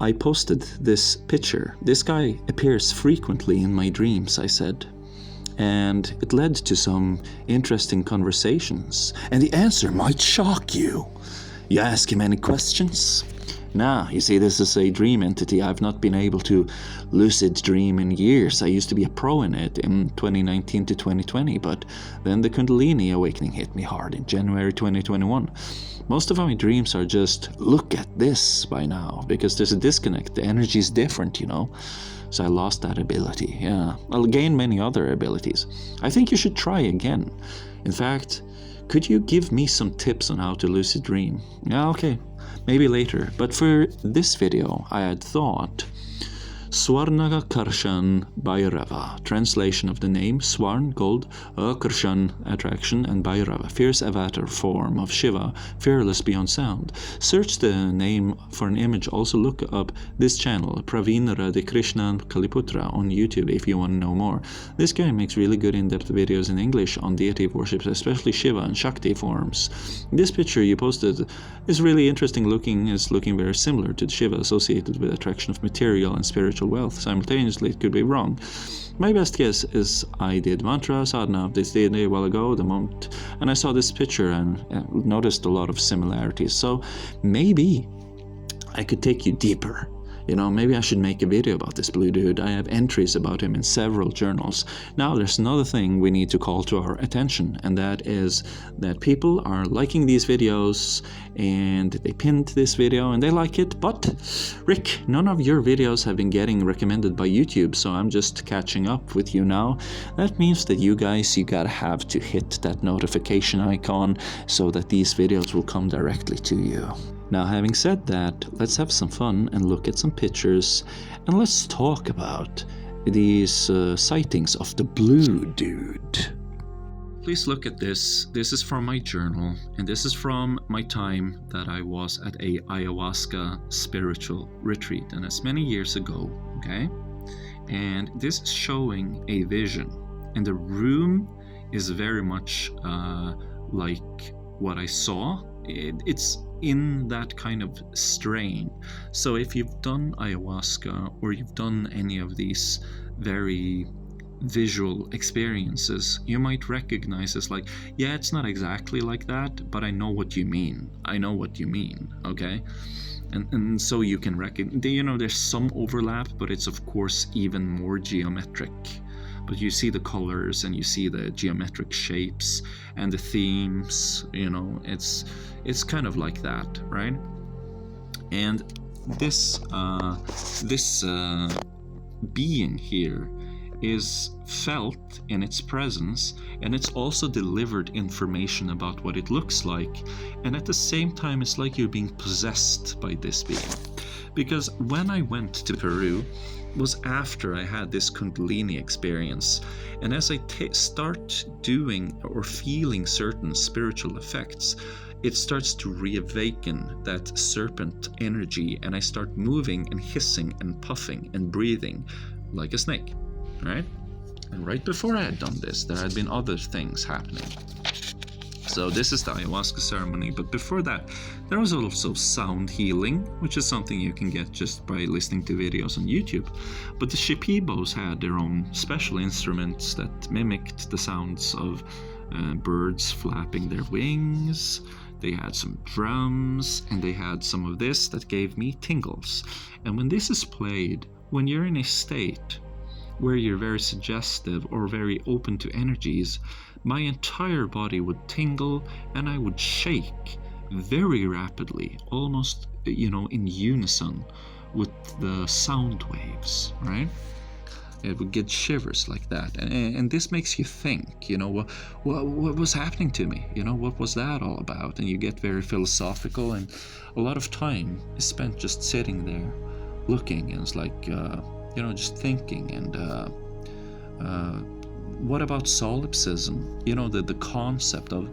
I posted this picture. This guy appears frequently in my dreams, I said. And it led to some interesting conversations. And the answer might shock you. You ask him any questions? Nah, you see, this is a dream entity. I've not been able to lucid dream in years. I used to be a pro in it in 2019 to 2020, but then the Kundalini awakening hit me hard in January 2021. Most of my dreams are just, look at this by now, because there's a disconnect. The energy is different, you know. So I lost that ability. Yeah, I'll gain many other abilities. I think you should try again. In fact, could you give me some tips on how to lucid dream? Yeah, okay. Maybe later, but for this video I had thought Swarnaga Karshan Bhairava, translation of the name Swarn, gold, Karshan, attraction, and Bhairava, fierce avatar form of Shiva, fearless beyond sound. Search the name for an image. Also look up this channel, Praveen Radhikrishnan Kaliputra, on YouTube if you want to know more. This guy makes really good in-depth videos in English on deity worship, especially Shiva and Shakti forms. This picture you posted is really interesting looking. It's looking very similar to Shiva, associated with attraction of material and spiritual wealth. Simultaneously, it could be wrong. My best guess is I did mantra sadhana of this day a while ago, the moment, and I saw this picture and noticed a lot of similarities. So maybe I could take you deeper. You know, maybe I should make a video about this blue dude. I have entries about him in several journals. Now, there's another thing we need to call to our attention, and that is that people are liking these videos, and they pinned this video and they like it, but Rick, none of your videos have been getting recommended by YouTube, so I'm just catching up with you now. That means that you guys, you gotta have to hit that notification icon so that these videos will come directly to you. Now, having said that, let's have some fun and look at some pictures, and let's talk about these sightings of the blue dude. Please look at this. This is from my journal, and this is from my time that I was at a ayahuasca spiritual retreat, and it's many years ago, okay? And this is showing a vision, and the room is very much like what I saw. It's in that kind of strain. So if you've done ayahuasca or you've done any of these very visual experiences, you might recognize this like, yeah, it's not exactly like that, but I know what you mean. I know what you mean, okay? And so you can recognize, you know, there's some overlap, but it's of course even more geometric. But you see the colors and you see the geometric shapes and the themes, you know, it's kind of like that, right? And this being here is felt in its presence, and it's also delivered information about what it looks like, and at the same time it's like you're being possessed by this being. Because when I went to Peru was after I had this Kundalini experience, and as I start doing or feeling certain spiritual effects, it starts to reawaken that serpent energy, and I start moving and hissing and puffing and breathing like a snake, right? And right before I had done this, there had been other things happening. So this is the ayahuasca ceremony, but before that, there was also sound healing, which is something you can get just by listening to videos on YouTube. But the Shipibos had their own special instruments that mimicked the sounds of birds flapping their wings. They had some drums, and they had some of this that gave me tingles. And when this is played, when you're in a state where you're very suggestive or very open to energies, my entire body would tingle and I would shake very rapidly, almost, you know, in unison with the sound waves, right? It would get shivers like that, and this makes you think, you know, what was happening to me? You know, what was that all about? And you get very philosophical, and a lot of time is spent just sitting there looking, and it's like, you know, just thinking. And what about solipsism? You know, the concept of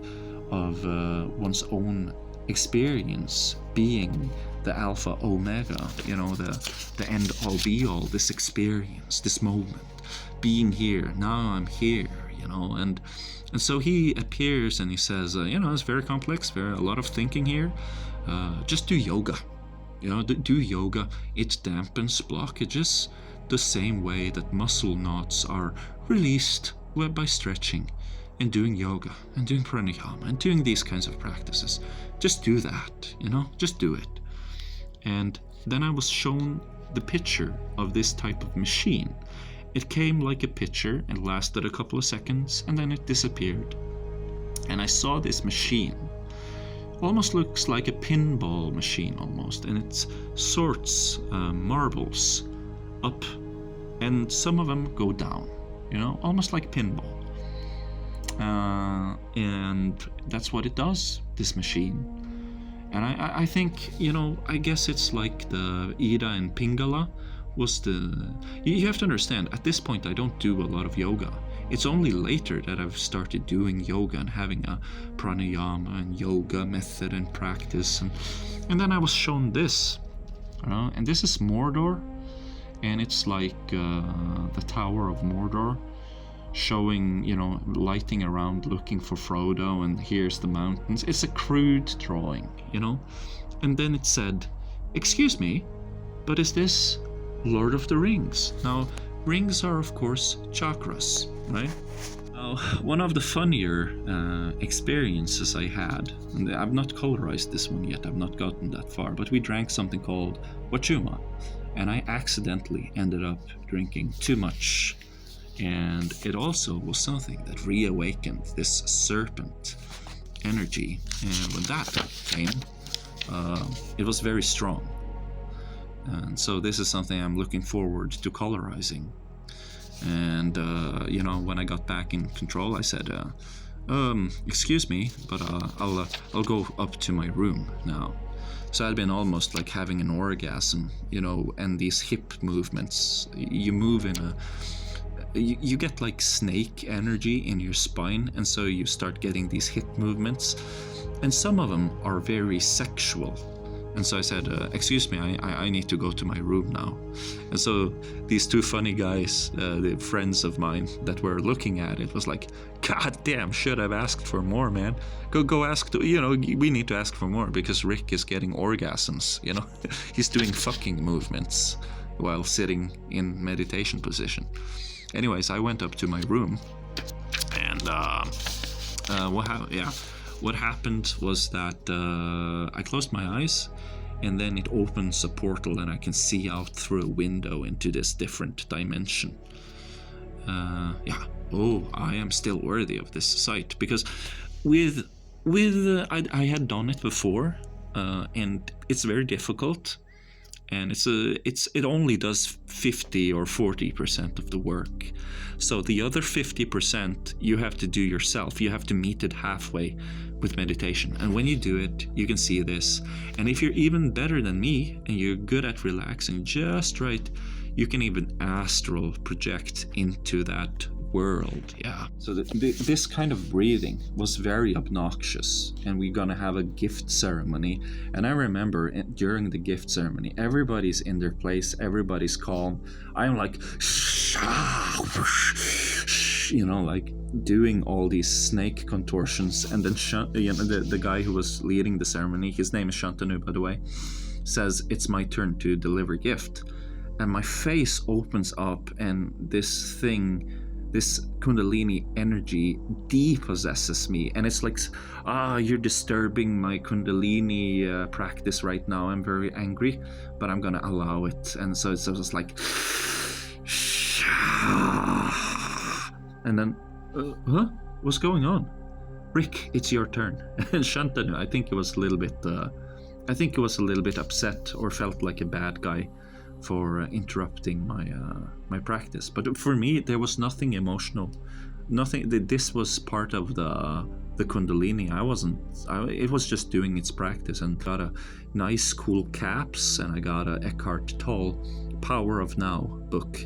one's own experience being the alpha omega, you know, the end all be all, this experience, this moment, being here, now I'm here, you know. And so he appears and he says, you know, it's very complex, a lot of thinking here, just do yoga, Do yoga. It dampens blockages the same way that muscle knots are released by stretching and doing yoga and doing pranayama and doing these kinds of practices. Just do that, just do it. And then I was shown the picture of this type of machine. It came like a picture and lasted a couple of seconds, and then it disappeared. And I saw this machine. Almost looks like a pinball machine almost, and it sorts marbles up, and some of them go down, almost like pinball. And that's what it does, this machine. And I think, I guess it's like the Ida and Pingala was the... You have to understand, at this point I don't do a lot of yoga. It's only later that I've started doing yoga and having a pranayama and yoga method and practice. And then I was shown this, and this is Mordor, and it's like the Tower of Mordor, showing, lighting around looking for Frodo, and here's the mountains. It's a crude drawing, And then it said, "Excuse me, but is this Lord of the Rings?" Now, rings are of course chakras, right? Now, one of the funnier experiences I had, and I've not colorized this one yet, I've not gotten that far, but we drank something called wachuma, and I accidentally ended up drinking too much. And it also was something that reawakened this serpent energy. And when that came, it was very strong. And so this is something I'm looking forward to colorizing. And, when I got back in control, I said, excuse me, but I'll go up to my room now. So I'd been almost like having an orgasm, and these hip movements, you move in you get like snake energy in your spine, and so you start getting these hip movements, and some of them are very sexual. And so I said, excuse me, I need to go to my room now. And so these two funny guys, the friends of mine that were looking at it, was like, God damn, should have asked for more, man. Go ask, we need to ask for more, because Rick is getting orgasms, He's doing fucking movements while sitting in meditation position. Anyways, I went up to my room, and what happened was that I closed my eyes, and then it opens a portal, and I can see out through a window into this different dimension. I am still worthy of this sight, because I had done it before, and it's very difficult. And it only does 50 or 40% of the work. So the other 50% you have to do yourself. You have to meet it halfway with meditation. And when you do it, you can see this. And if you're even better than me and you're good at relaxing just right, you can even astral project into that world. So this kind of breathing was very obnoxious, and we're gonna have a gift ceremony. And I remember during the gift ceremony, everybody's in their place, everybody's calm. I'm like, like doing all these snake contortions, and then the guy who was leading the ceremony, his name is Shantanu, by the way, says it's my turn to deliver gift, and my face opens up, and this Kundalini energy depossesses me, and it's like, you're disturbing my Kundalini practice right now. I'm very angry, but I'm gonna allow it. And so it's just like, and then, what's going on? Rick, it's your turn. And Shantanu, I think he was a little bit upset, or felt like a bad guy for interrupting my practice. But for me, there was nothing emotional. Nothing. This was part of the Kundalini. It was just doing its practice, and got a nice cool caps, and I got a Eckhart Tolle Power of Now book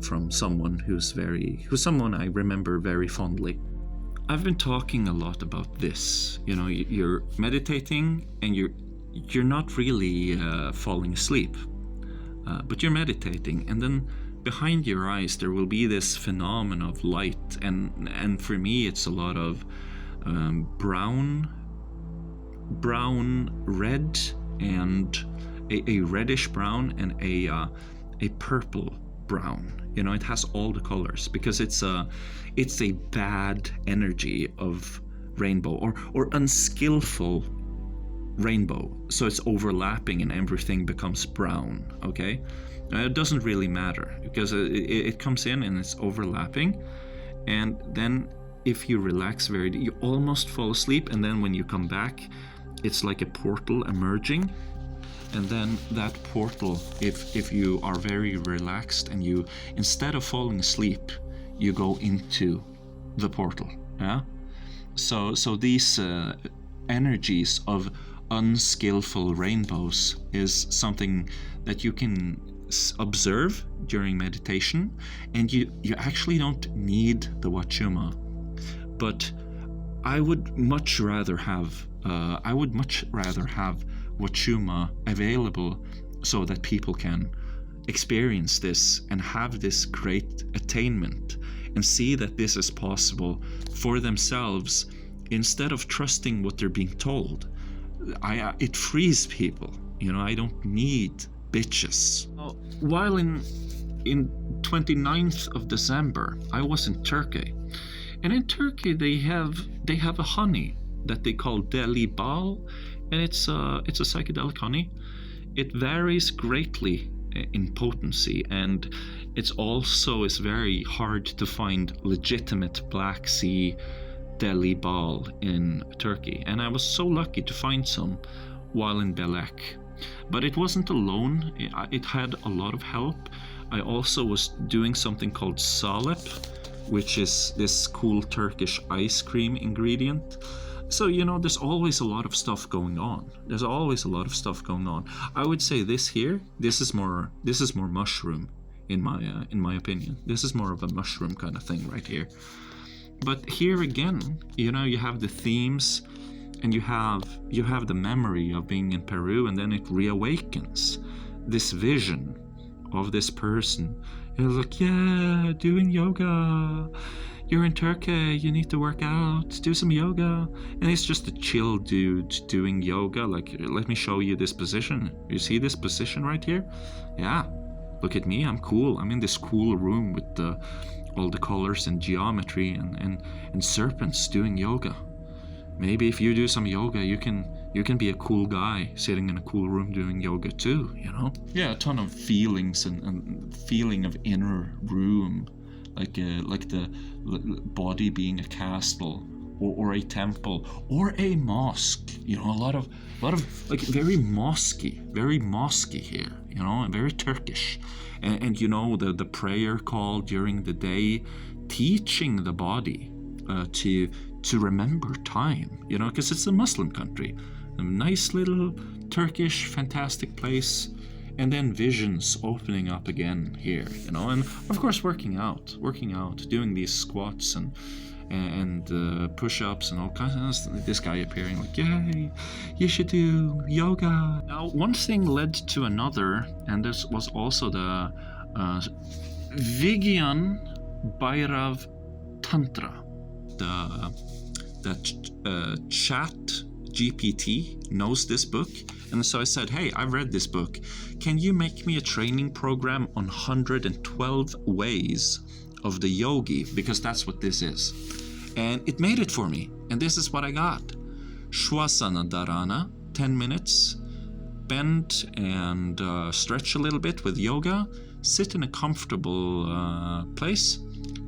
from someone who's someone I remember very fondly. I've been talking a lot about this. You're meditating, and you're not really falling asleep. But you're meditating, and then behind your eyes there will be this phenomenon of light, and for me it's a lot of brown, red, and a reddish brown and a purple brown. You know, it has all the colors because it's a bad energy of rainbow or unskillful rainbow. So it's overlapping and everything becomes brown. Okay, it doesn't really matter because it comes in and it's overlapping, and then if you relax you almost fall asleep, and then when you come back, it's like a portal emerging. And then that portal, if you are very relaxed and you, instead of falling asleep, you go into the portal. Yeah. So these energies of unskillful rainbows is something that you can observe during meditation, and you actually don't need the wachuma. But I would much rather have wachuma available so that people can experience this and have this great attainment and see that this is possible for themselves instead of trusting what they're being told. It frees people. You know, I don't need bitches. While in 29th of December, I was in Turkey, and in Turkey they have a honey that they call deli bal, and it's a psychedelic honey. It varies greatly in potency, and it's very hard to find legitimate Black Sea deli bal in Turkey, and I was so lucky to find some while in Belek. But it wasn't alone. It had a lot of help. I also was doing something called salep, which is this cool Turkish ice cream ingredient. So, you know, there's always a lot of stuff going on. I would say this is more mushroom in my opinion. This is more of a mushroom kind of thing right here. But here again, you know, you have the themes, and you have the memory of being in Peru, and then it reawakens this vision of this person. You're like, yeah, doing yoga. You're in Turkey, you need to work out, do some yoga. And it's just a chill dude doing yoga. Like, let me show you this position. You see this position right here? Yeah, look at me, I'm cool. I'm in this cool room with all the colors and geometry and serpents doing yoga. Maybe if you do some yoga, you can be a cool guy sitting in a cool room doing yoga too, you know? Yeah, a ton of feelings and feeling of inner room, like the body being a castle or a temple or a mosque. You know, a lot of like very mosquey here, you know, and very Turkish. And you know, the prayer call during the day, teaching the body to remember time, you know, because it's a Muslim country. A nice little Turkish fantastic place, and then visions opening up again here, you know, and of course working out, doing these squats and push-ups and all kinds of. This guy appearing like, yay, you should do yoga. Now, one thing led to another, and this was also the Vigyan Bhairav Tantra. The chat GPT knows this book, and so I said, hey, I've read this book. Can you make me a training program on 112 ways of the yogi? Because that's what this is. And it made it for me, and this is what I got. Shwasana Dharana, 10 minutes. Bend and stretch a little bit with yoga. Sit in a comfortable place.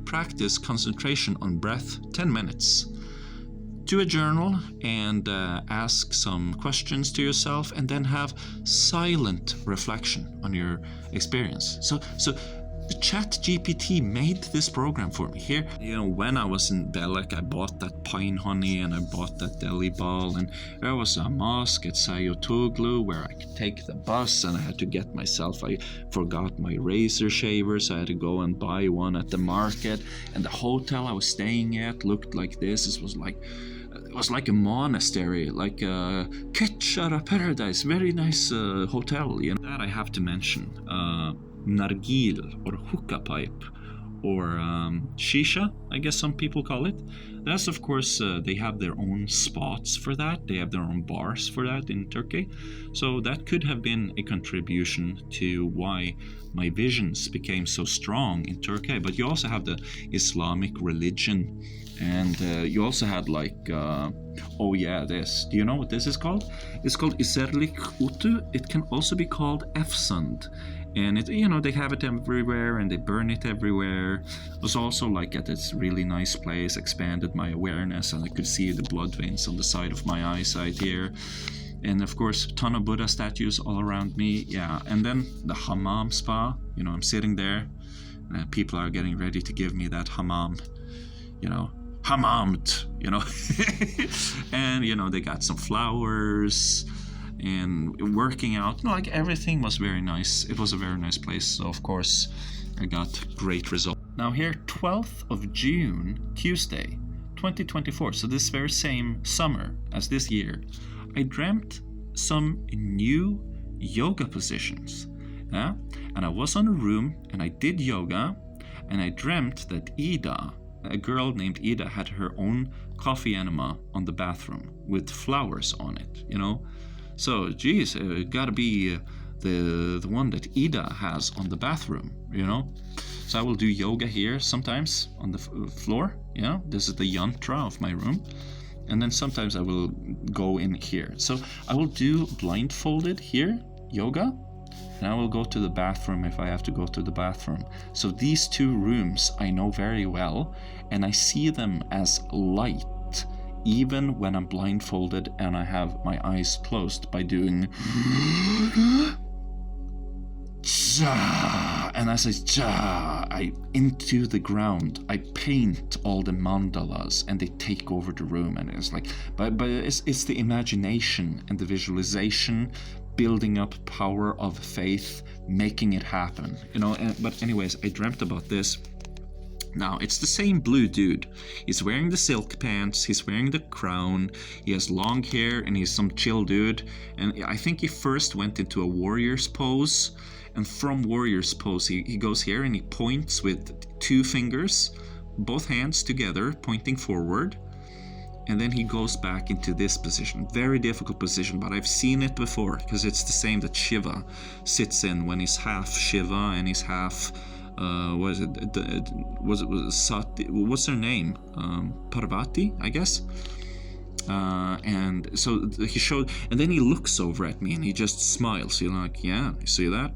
Practice concentration on breath, 10 minutes. Do a journal and ask some questions to yourself, and then have silent reflection on your experience. So the chat GPT made this program for me. Here, you know, when I was in Belek, I bought that pine honey and I bought that deli ball, and there was a mosque at Sayotoglu where I could take the bus, and I had to get myself, I forgot my razor shaver, so I had to go and buy one at the market. And the hotel I was staying at looked like this. It was like a monastery, like a Ketchara paradise, very nice hotel. You know, that I have to mention. Nargil or hookah pipe or shisha, I guess some people call it. That's, of course, they have their own spots for that. They have their own bars for that in Turkey. So that could have been a contribution to why my visions became so strong in Turkey. But you also have the Islamic religion, and you also had this. Do you know what this is called? It's called iserlik utu. It can also be called efsand. And they have it everywhere, and they burn it everywhere. It was also at this really nice place, expanded my awareness, and I could see the blood veins on the side of my eyesight here. And of course, a ton of Buddha statues all around me. Yeah, and then the hammam spa. I'm sitting there, and people are getting ready to give me that hammam. Hammamed. And they got some flowers. And working out, everything was very nice. It was a very nice place. So of course, I got great results. Now here, 12th of June, Tuesday, 2024. So this very same summer as this year, I dreamt some new yoga positions. And I was on a room and I did yoga, and I dreamt that Ida, a girl named Ida, had her own coffee enema on the bathroom with flowers on it, So, geez, it gotta be the one that Ida has on the bathroom, So I will do yoga here sometimes on the floor, This is the yantra of my room. And then sometimes I will go in here. So I will do blindfolded here, yoga, and I will go to the bathroom if I have to go to the bathroom. So these two rooms I know very well, and I see them as light. Even when I'm blindfolded and I have my eyes closed by doing cha, and as I cha, I into the ground, I paint all the mandalas and they take over the room, and it's but it's the imagination and the visualization, building up power of faith, making it happen, but anyways, I dreamt about this. Now, it's the same blue dude. He's wearing the silk pants, he's wearing the crown, he has long hair, and he's some chill dude. And I think he first went into a warrior's pose, and from warrior's pose he goes here and he points with two fingers, both hands together, pointing forward. And then he goes back into this position. Very difficult position, but I've seen it before, because it's the same that Shiva sits in when he's half Shiva and he's half... Sati? What's her name? Parvati, I guess. And so he showed, and then he looks over at me and he just smiles. You're like, yeah, you see that?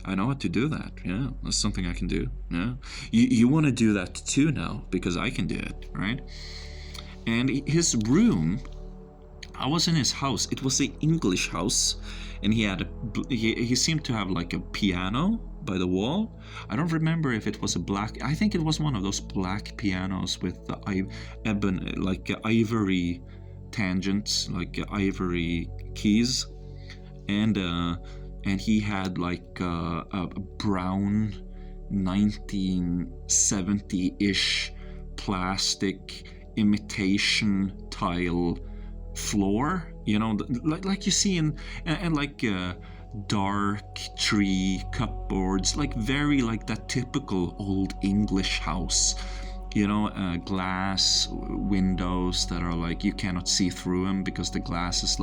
I know how to do that. Yeah, that's something I can do. Yeah, you want to do that too now because I can do it, right? And his room, I was in his house. It was an English house, and he seemed to have a piano by the wall. I don't remember if it was a black. I think it was one of those black pianos with the ivory tangents, ivory keys, and he had a brown 1970-ish plastic imitation tile floor, like you see in and dark tree cupboards, very that typical old English house, glass windows that are you cannot see through them because the glass is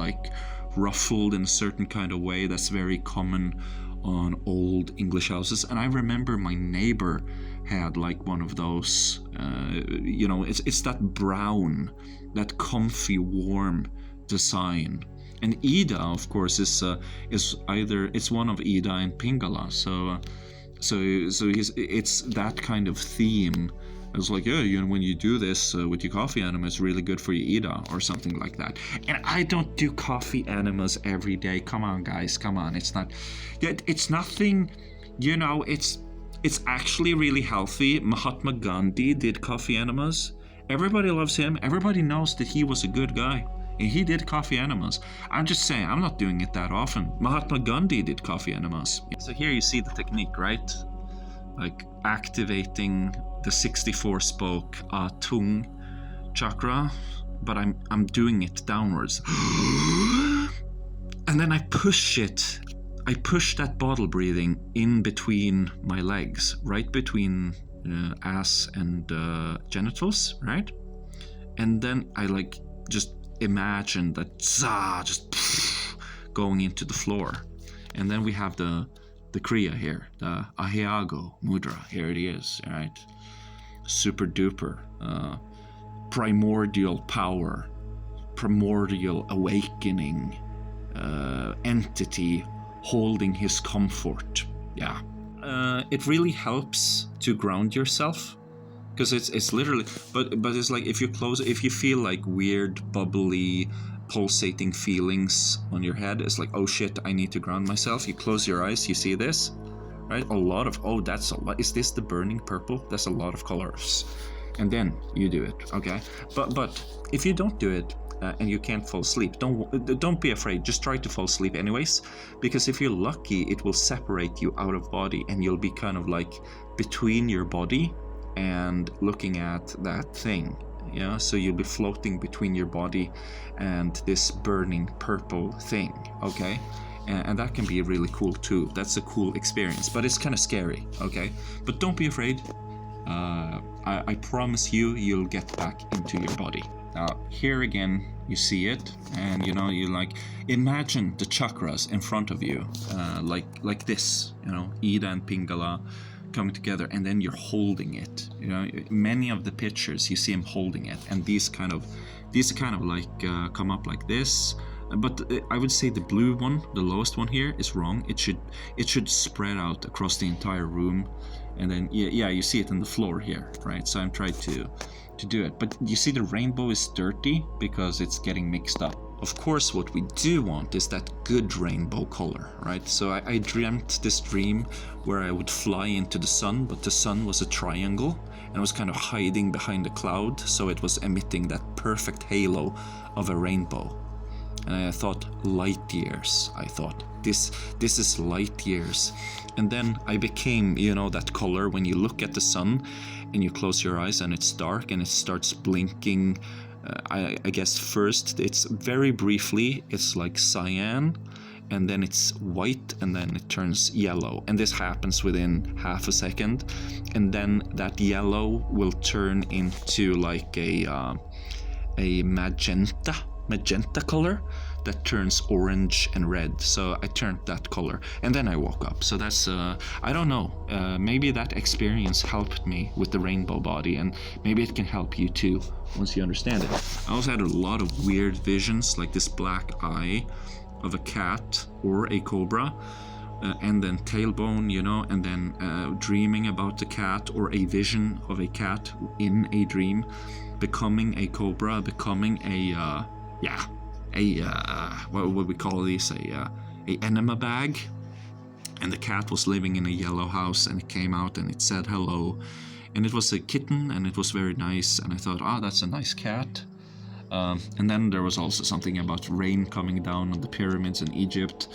ruffled in a certain kind of way that's very common on old English houses. And I remember my neighbor had one of those, it's that brown, that comfy, warm design. And Ida, of course, is either it's one of Ida and Pingala, so it's that kind of theme. It's when you do this with your coffee enema, it's really good for your Ida or something like that. And I don't do coffee enemas every day. Come on, guys, come on. It's nothing. It's actually really healthy. Mahatma Gandhi did coffee enemas. Everybody loves him. Everybody knows that he was a good guy. And he did coffee enemas. I'm just saying, I'm not doing it that often. Mahatma Gandhi did coffee enemas. So here you see the technique, right? Activating the 64 spoke tung chakra, but I'm doing it downwards. And then I push it. I push that bottle breathing in between my legs, right between ass and genitals, right? And then I like just imagine that just going into the floor. And then we have the Kriya here, the Ahiago Mudra. Here it is, right? Super duper primordial power, primordial awakening entity holding his comfort. Yeah. It really helps to ground yourself, because it's literally, but it's like if you feel like weird, bubbly, pulsating feelings on your head, it's like, oh shit, I need to ground myself. You close your eyes, you see this, right? That's a lot. Is this the burning purple? That's a lot of colors. And then you do it, okay? But if you don't do it, and you can't fall asleep, don't be afraid. Just try to fall asleep anyways, because if you're lucky, it will separate you out of body, and you'll be kind of like between your body and looking at that thing. Yeah, so you'll be floating between your body and this burning purple thing, okay? And that can be really cool too. That's a cool experience, but it's kind of scary, okay? But don't be afraid. I promise you'll get back into your body. Now, here again, you see it, and you like imagine the chakras in front of you, like this, Ida and Pingala coming together, and then you're holding it. Many of the pictures you see him holding it, and these kind of like come up like this. But I would say the blue one, the lowest one here, is wrong. It should spread out across the entire room, and then you see it on the floor here, right? So I'm trying to do it, but you see the rainbow is dirty because it's getting mixed up. Of course, what we do want is that good rainbow color, right? So I dreamt this dream where I would fly into the sun, but the sun was a triangle and it was kind of hiding behind a cloud, so it was emitting that perfect halo of a rainbow. And I thought, light years. I thought, this is light years. And then I became, that color when you look at the sun and you close your eyes and it's dark and it starts blinking. I guess first it's very briefly, it's like cyan, and then it's white, and then it turns yellow. And this happens within half a second. And then that yellow will turn into like a magenta color that turns orange and red. So I turned that color, and then I woke up. So that's I don't know, maybe that experience helped me with the rainbow body, and maybe it can help you too once you understand it. I also had a lot of weird visions, like this black eye of a cat or a cobra, and then tailbone, and then dreaming about the cat, or a vision of a cat in a dream becoming a cobra, becoming what would we call these? A enema bag. And the cat was living in a yellow house, and it came out and it said hello. And it was a kitten, and it was very nice. And I thought, that's a nice cat. And then there was also something about rain coming down on the pyramids in Egypt,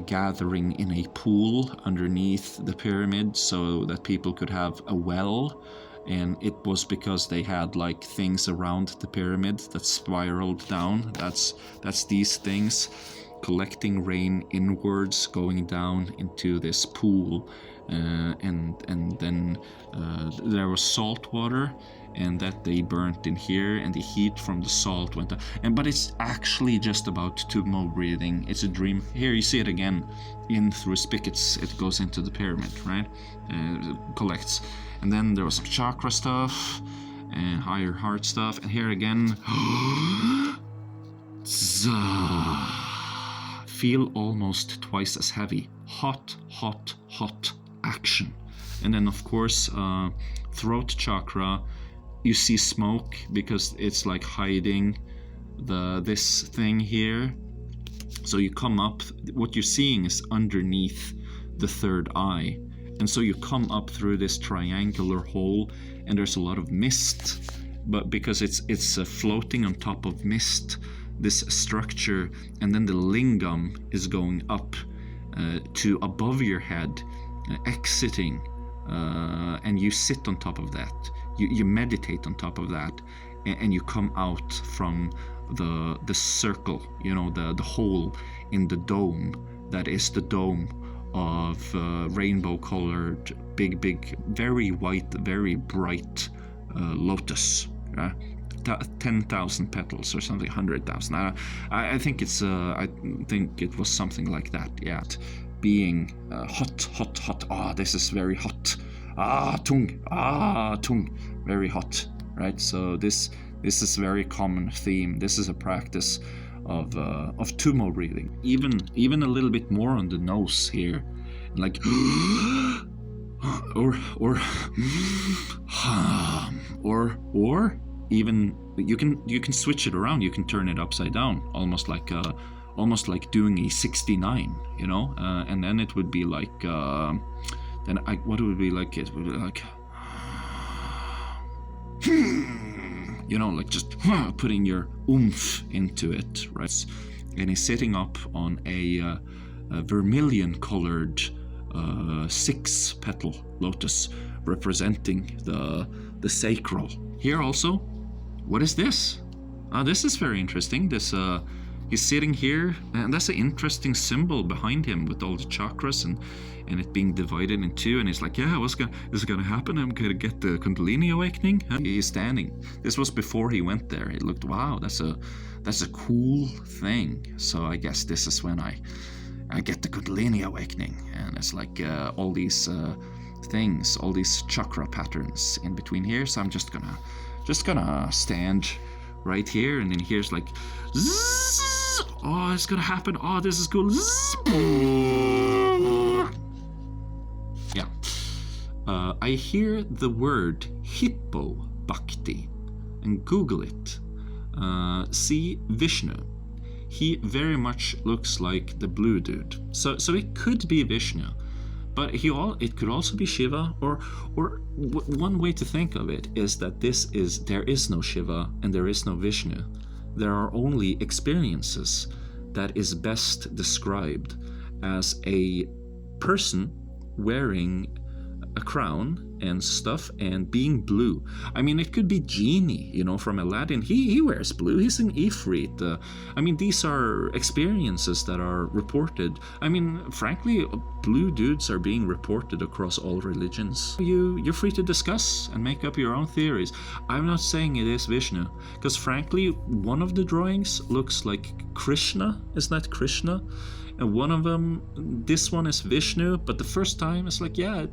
gathering in a pool underneath the pyramid so that people could have a well. And it was because they had like things around the pyramid that spiraled down. That's these things collecting rain inwards, going down into this pool, and then there was salt water, and that they burnt in here, and the heat from the salt went down. But it's actually just about Tumo breathing. It's a dream. Here you see it again, in through spigots. It goes into the pyramid, right? It collects. And then there was some chakra stuff and higher heart stuff. And here again, feel almost twice as heavy. Hot, hot, hot action. And then of course, throat chakra, you see smoke because it's like hiding this thing here. So you come up, what you're seeing is underneath the third eye. And so you come up through this triangular hole, and there's a lot of mist, but because it's floating on top of mist, this structure, and then the lingam is going up to above your head, exiting, and you sit on top of that. You meditate on top of that, and you come out from the circle, the hole in the dome that is the dome of rainbow-colored, big, very white, very bright lotus. 10,000 petals or something, 100,000. I think it's I think it was something like that. Yeah, being hot. This is very hot. Tung, very hot. Right. So this is a very common theme. This is a practice of tumo breathing. Even a little bit more on the nose here, like or even you can switch it around. You can turn it upside down, almost like doing a 69, you know. And then it would be like what would it be like? It would be like you know, like just putting your oomph into it, right? And he's sitting up on a vermilion-colored 6-petal lotus, representing the sacral. Here also, what is this? This is very interesting. This he's sitting here, and that's an interesting symbol behind him with all the chakras and it being divided in two. And he's like, yeah, is it gonna happen? I'm gonna get the Kundalini awakening. He's standing. This was before he went there. It looked, wow, that's a cool thing. So I guess this is when I get the Kundalini awakening, and it's like all these things, all these chakra patterns in between here. So I'm just gonna stand right here, and then here's like, zzz, oh, it's gonna happen. Oh, this is cool. Zzz. Yeah. I hear the word hippo bhakti, and Google it. See Vishnu. He very much looks like the blue dude. So it could be Vishnu, but it could also be Shiva, or one way to think of it is that there is no Shiva and there is no Vishnu. There are only experiences that is best described as a person wearing a crown and stuff and being blue. I mean, it could be Genie, you know, from Aladdin. He wears blue. He's an efreet. I mean, these are experiences that are reported. I mean, frankly, blue dudes are being reported across all religions. You're free to discuss and make up your own theories. I'm not saying it is Vishnu, because frankly, one of the drawings looks like Krishna. Isn't that Krishna? And one of them, this one is Vishnu, but the first time it's like, yeah,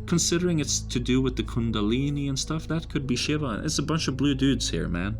considering it's to do with the Kundalini and stuff, that could be Shiva. It's a bunch of blue dudes here, man.